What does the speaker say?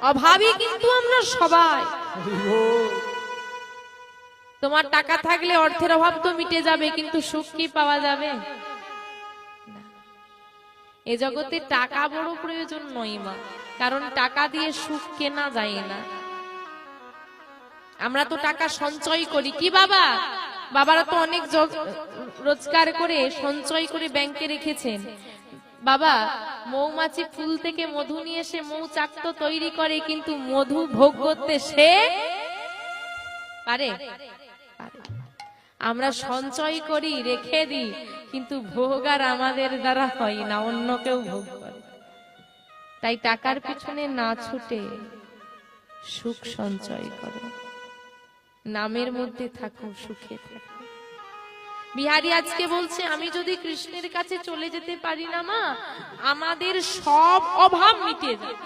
অভাবী কিন্তু আমরা সবাই। তোমার টাকা থাকলে অর্থের অভাব তো মিটে যাবে, কিন্তু সুখ কি পাওয়া যাবে? এ জগতে টাকা বড় প্রয়োজন নয় মা, কারণ টাকা দিয়ে সুখ কেনা যায় না। আমরা তো টাকা সঞ্চয় করি কি বাবা, বাবারা তো অনেক রোজগার করে সঞ্চয় করে ব্যাংকে রেখেছেন। বাবা, মৌমাছি ফুল থেকে মধু নিয়ে এসে মৌচাক তো তৈরি করে, কিন্তু মধু ভোগ করতে সে পারে? আমরা সঞ্চয় করি, রেখে দিই, কিন্তু ভোগ আর আমাদের দ্বারা হয় না, অন্য কেউ ভোগ করে। তাই টাকার পিছনে না ছুটে সুখ সঞ্চয় করো, নামের মধ্যে থাকো, সুখে থাকো। বিহারী আজকে বলছে, আমি যদি কৃষ্ণের কাছে চলে যেতে পারি না মা, আমাদের সব অভাব মিটে যাবে।